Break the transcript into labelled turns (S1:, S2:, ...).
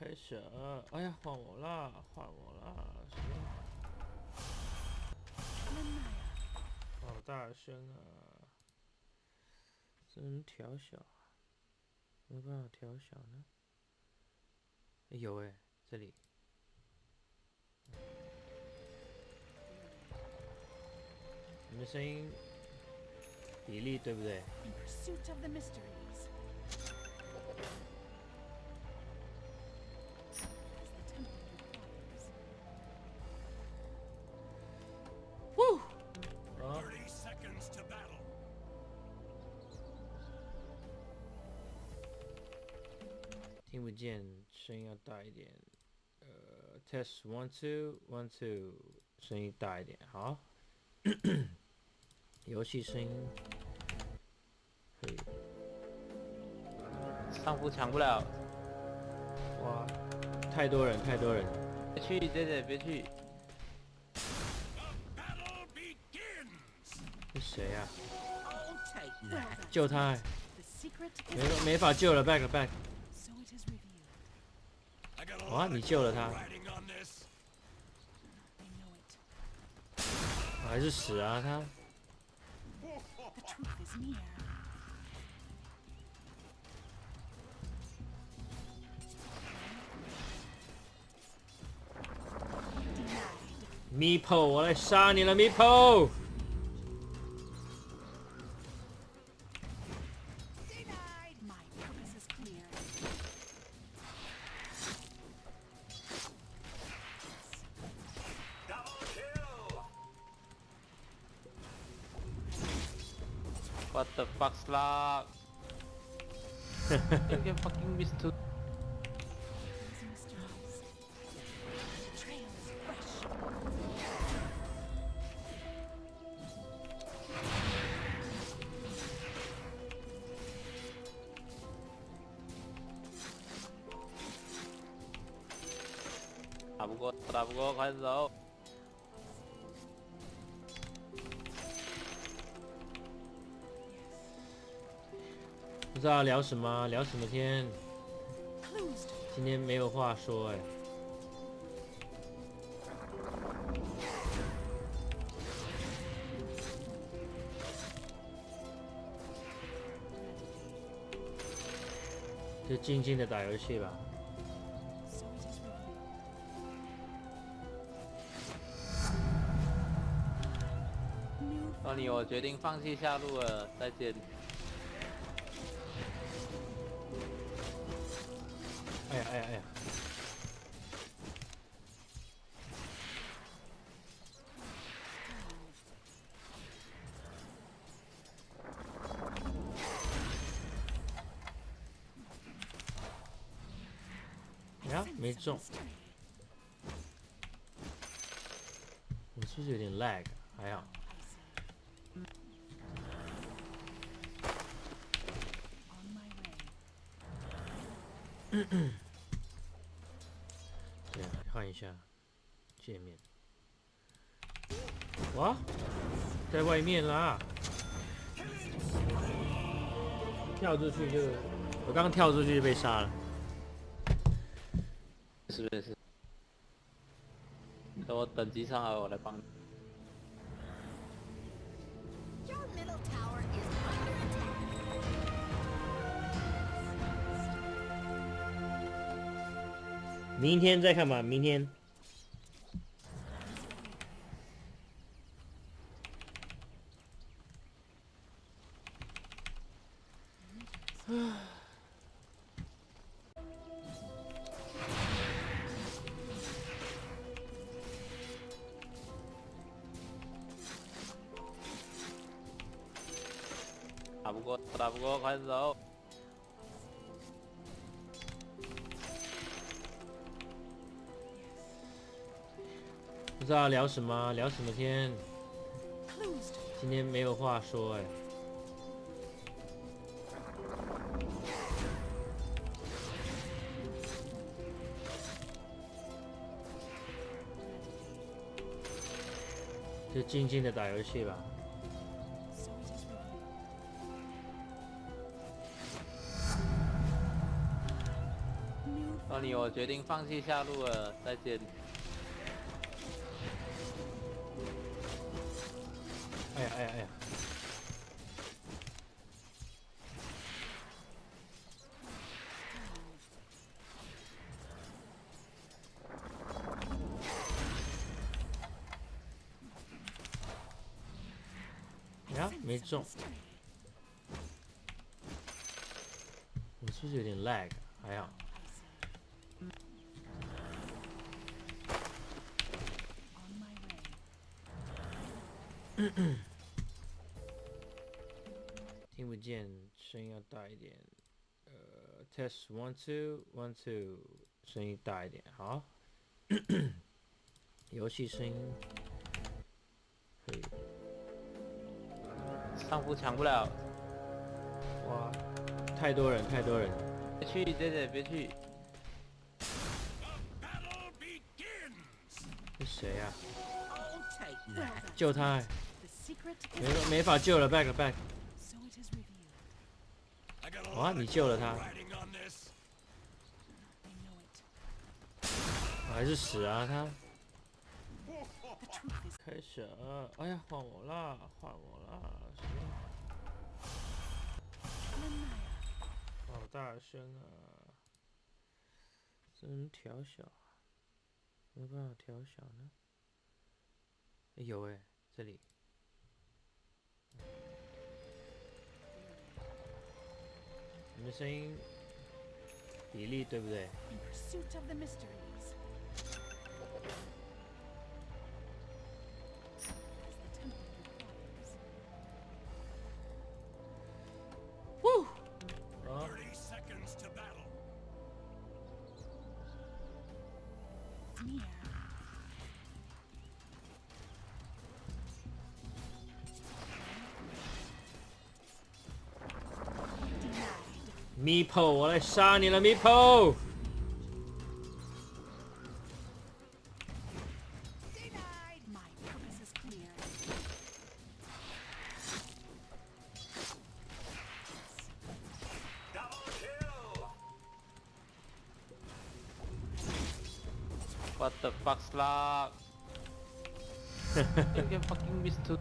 S1: 开始，哎呀，换我啦，换我啦，好大声啊！真调小，没有办法调小呢。有哎，这里。你们声音比例对不对？听不见，声音要大一点。Test 1 2 1 2，声音大一点。好，游戏声音可以。
S2: 上铺抢不了。
S1: 哇，太多人，太多人。
S2: 别去，姐姐别去。
S1: 是谁呀？救他！没法救了 ，back back。哇，你救了他，还是死啊他！Meepo， 我来杀你了 ，Meepo！
S2: What the fuck, slug? You can fucking miss too. 打不过，打不过，快走！
S1: 不知道聊什么，聊什么天？今天没有话说哎。就静静的打游戏吧。
S2: 托尼，我决定放弃下路了，再见。
S1: 哎呀哎呀哎呀！呀，没中。我是不是有点 lag？ 还好。对，换一下界面。哇，在外面啦！跳出去就，我刚跳出去就被杀了。
S2: 是不是？等我等级上来，我来帮你。
S1: 明天再看吧，明天。
S2: 打不过，打不过，快走！
S1: 不知道聊什么，聊什么天？今天没有话说哎。就静静的打游戏吧。
S2: 托尼，我决定放弃下路了，再见。
S1: 哎呀哎呀哎呀！呀，没中。我是不是有点 lag？ 还好。听不见，声音要大一点。test 1 2 1 2，声音大一点。好。游戏声音可以。
S2: 上路抢不了。
S1: 哇，太多人，太多人。
S2: 别去，姐姐别去。
S1: 是谁呀？救他！没法救了 ，back back。哇，你救了他。还是死啊他！开始了，哎呀，换我啦，换我啦！好大声啊！这能调小啊？没办法调小呢。有哎，这里。你们声音比例对不对？咪po，我来杀你了，咪po！What
S2: the fuck, slug? You can fucking miss too.